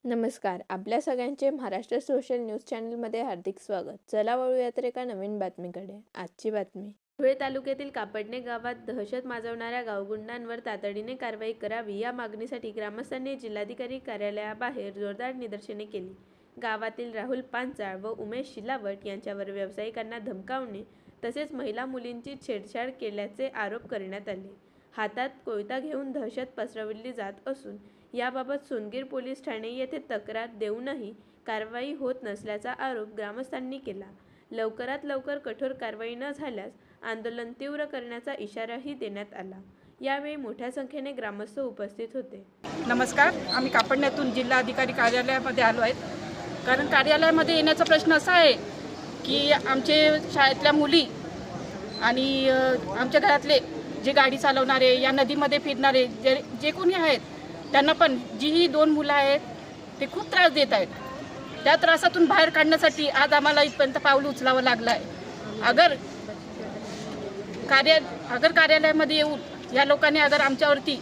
नमस्कार. आपल्या सगळ्यांचे महाराष्ट्र सोशल न्यूज चॅनलमध्ये हार्दिक स्वागत. चला वळूया तर एका नवीन बातमीकडे. आजची बातमी. धुळे तालुक्यातील कापडणे गावात दहशत माजवणाऱ्या गावगुंडांवर तातडीने कारवाई करावी या मागणीसाठी ग्रामस्थांनी जिल्हाधिकारी कार्यालयाबाहेर जोरदार निदर्शने केली. गावातील राहुल पांचाळ व उमेश शिलावट यांच्यावर व्यावसायिकांना धमकावणे तसेच महिला मुलींची छेडछाड केल्याचे आरोप करण्यात आले. हातात कोयता घेऊन दहशत पसरवली जात असून याबाबत सोनगीर पोलीस ठाणे येथे तक्रार देऊनही कारवाई होत नसल्याचा आरोप ग्रामस्थांनी केला. लवकरात लवकर कठोर कारवाई न झाल्यास आंदोलन तीव्र करण्याचा इशाराही देण्यात आला. यावेळी मोठ्या संख्येने ग्रामस्थ उपस्थित होते. नमस्कार. आम्ही कापडण्यातून जिल्हाधिकारी कार्यालयामध्ये आलो आहेत. कारण कार्यालयामध्ये येण्याचा प्रश्न असा आहे की आमचे शाळेतल्या मुली आणि आमच्या घरातले जे गाडी चालवणारे, या नदीमध्ये फिरणारे जे कोणी आहेत, त्यांना पण जी ही 2 मुलं आहेत ते खूप त्रास देत आहेत. त्या त्रासातून बाहेर काढण्यासाठी आज आम्हाला इथपर्यंत पाऊल उचलावं लागलं आहे. अगर कार्यालयामध्ये येऊन या लोकांनी अगर आमच्यावरती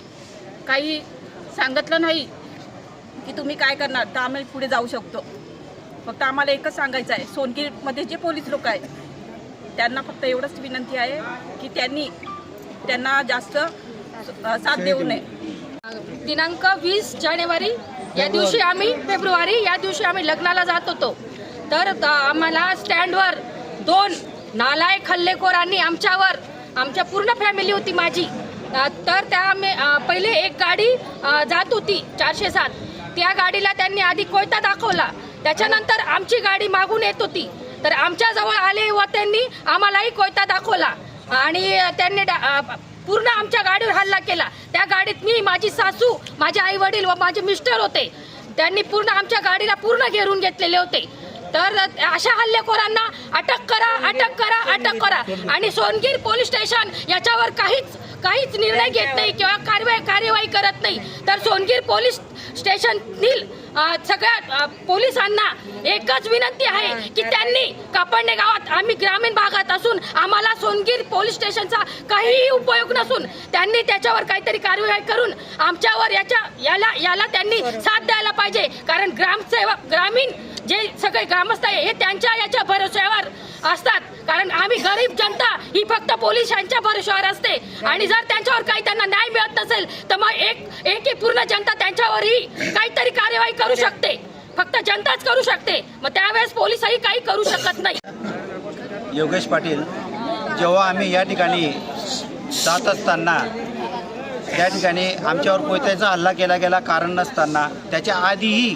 काही सांगितलं नाही की तुम्ही काय करणार, तर आम्ही पुढे जाऊ शकतो. फक्त आम्हाला एकच सांगायचं आहे, सोनगीरमध्ये जे पोलीस लोक आहेत त्यांना फक्त एवढंच विनंती आहे की त्यांना जास्त साथ देऊ नये. दिनांक 20 जानेवारी या दिवशी आम्ही लग्नाला जात होतो. तर आम्हाला स्टँडवर 2 नालायक हल्लेखोरांनी आमच्या पूर्ण फॅमिली होती माझी. तर त्या पहिले एक गाडी जात होती 407. त्या गाडीला त्यांनी आधी कोयता दाखवला. त्याच्यानंतर आमची गाडी मागून येत होती, तर आमच्याजवळ आले व त्यांनी आम्हालाही कोयता दाखवला आणि त्यांनी पूर्ण आमच्या गाडीवर हल्ला केला. त्या गाडीत मी, माझी सासू, माझे आई वडील व माझे मिस्टर होते. त्यांनी पूर्ण आमच्या गाडीला पूर्ण घेरून घेतलेले होते. तर अशा हल्लेखोरांना अटक करा आणि सोनगीर पोलीस स्टेशन याच्यावर काहीच निर्णय घेत नाही किंवा कार्यवाही करत नाही. तर सोनगीर पोलीस स्टेशनतील सगळ्या पोलिसांना एकच विनंती आहे की त्यांनी कापडणे गावात, आम्ही ग्रामीण भागात असून आम्हाला सोनगीर पोलीस स्टेशनचा काहीही उपयोग नसून त्यांनी त्याच्यावर काहीतरी कार्यवाही करून आमच्यावर याला त्यांनी साथ द्यायला पाहिजे. कारण ग्रामीण जे सगळे ग्रामस्थ आहे हे त्यांच्या याच्या भरोश्यावर असतात. कारण आम्ही गरीब जनता ही फक्त पोलिसांच्या भरोश्यावर असते आणि जर त्यांच्यावर काही त्यांना न्याय मिळत नसेल तर मग एक पूर्ण जनता त्यांच्यावरही काहीतरी कार्यवाही करू शकते. फक्त जनताच करू शकते. मग त्यावेळेस पोलिसही काही करू शकत नाही. योगेश पाटील, जेव्हा आम्ही या ठिकाणी जात असताना त्या ठिकाणी आमच्यावर कोयत्याचा हल्ला केला गेला कारण नसताना, त्याच्या आधीही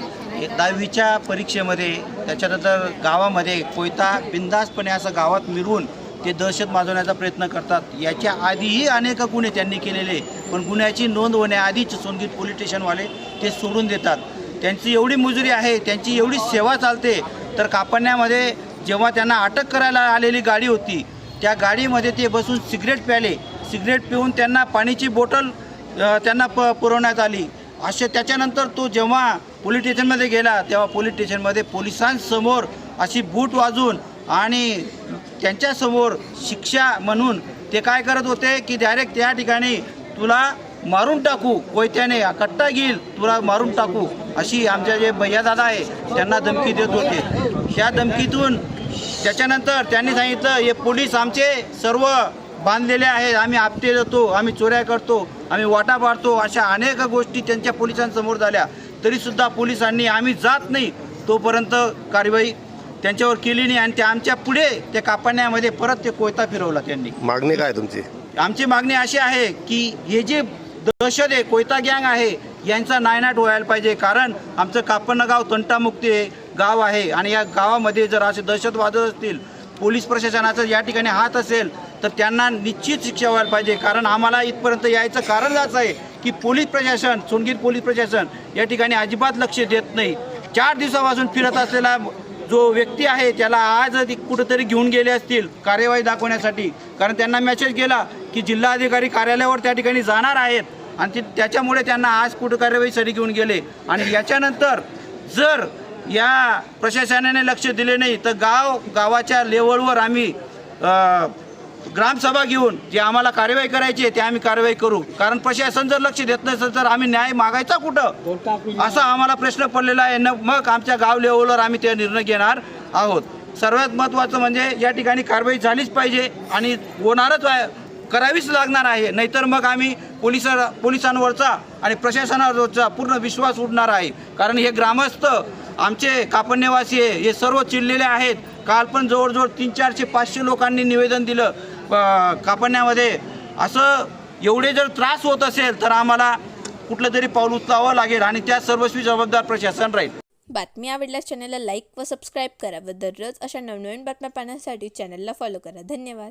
10वीच्या परीक्षेमध्ये, त्याच्यानंतर गावामध्ये कोयता बिंदासपणे असं गावात मिरवून ते दहशत माजवण्याचा प्रयत्न करतात. याच्या आधीही अनेक गुन्हे त्यांनी केलेले, पण गुन्ह्याची नोंद होण्याआधीच सोनगीर पोलीस स्टेशनवाले ते सोडून देतात. त्यांची एवढी मजुरी आहे, त्यांची एवढी सेवा चालते. तर कापडण्यामध्ये जेव्हा त्यांना अटक करायला आलेली गाडी होती, त्या गाडीमध्ये ते बसून सिगरेट प्याले. सिगरेट पिऊन त्यांना पाण्याची बॉटल त्यांना पुरवण्यात आली. असे त्याच्यानंतर तो जेव्हा पोलीस स्टेशनमध्ये गेला तेव्हा पोलीस स्टेशनमध्ये पोलिसांसमोर अशी बूट वाजून आणि त्यांच्यासमोर शिक्षा म्हणून ते काय करत होते की डायरेक्ट त्या ठिकाणी तुला मारून टाकू, कोयत्याने कट्टा घेईल, तुला मारून टाकू, अशी आमच्या जे भैयादादा आहे त्यांना धमकी देत होते. त्या धमकीतून त्याच्यानंतर त्यांनी सांगितलं हे पोलीस आमचे सर्व बांधलेले आहेत, आम्ही आपटे देतो, आम्ही चोऱ्या करतो, आम्ही वाटा पाडतो, अशा अनेक गोष्टी त्यांच्या पोलिसांसमोर झाल्या. तरीसुद्धा पोलिसांनी आम्ही जात नाही तोपर्यंत कारवाई त्यांच्यावर केली नाही आणि त्या आमच्या पुढे त्या कापडण्यामध्ये परत ते कोयता फिरवला त्यांनी. मागणी काय तुमची? आमची मागणी अशी आहे की हे जे दहशत आहे, कोयता गँग आहे, यांचा नायनाट व्हायला पाहिजे. कारण आमचं कापडणं गाव तंटामुक्त गाव आहे आणि या गावामध्ये जर असे दहशतवाद असतील, पोलीस प्रशासनाचा या ठिकाणी हात असेल तर त्यांना निश्चित शिक्षा व्हायला पाहिजे. कारण आम्हाला इथपर्यंत यायचं कारण असं आहे की पोलीस प्रशासन, सोनगीर पोलीस प्रशासन या ठिकाणी अजिबात लक्ष देत नाही. 4 दिवसापासून फिरत असलेला जो व्यक्ती आहे त्याला आज कुठंतरी घेऊन गेले असतील कार्यवाही दाखवण्यासाठी. कारण त्यांना मेसेज गेला की जिल्हाधिकारी कार्यालयावर त्या ठिकाणी जाणार आहेत आणि त्याच्यामुळे त्यांना आज कुठं कार्यवाहीसाठी घेऊन गेले. आणि याच्यानंतर जर या प्रशासनाने लक्ष दिले नाही तर गावाच्या लेवलवर आम्ही ग्रामसभा घेऊन जे आम्हाला कार्यवाही करायची आहे ते आम्ही कार्यवाही करू. कारण प्रशासन जर लक्ष देत नसेल तर आम्ही न्याय मागायचा कुठं, असा आम्हाला प्रश्न पडलेला आहे. मग आमच्या गाव लेवलवर आम्ही ते निर्णय घेणार आहोत. सर्वात महत्त्वाचं म्हणजे या ठिकाणी कारवाई झालीच पाहिजे आणि होणारच करावीच लागणार आहे. नाहीतर मग आम्ही पोलिसांवरचा आणि प्रशासनावरचा पूर्ण विश्वास उडणार आहे. कारण हे ग्रामस्थ आमचे कापडनेवासी हे सर्व चिडलेले आहेत. काल पण जवळजवळ 300-400-500 लोकांनी निवेदन दिलं कापडण्यामध्ये. असं एवढे जर त्रास होत असेल तर आम्हाला कुठलं तरी पाऊल उचलावं लागेल आणि त्या सर्वस्वी जबाबदार प्रशासन राहील. बातमी आवडल्यास चॅनलला लाईक व सबस्क्राईब करा व दररोज अशा नवनवीन बातम्या पाहण्यासाठी चॅनलला फॉलो करा. धन्यवाद.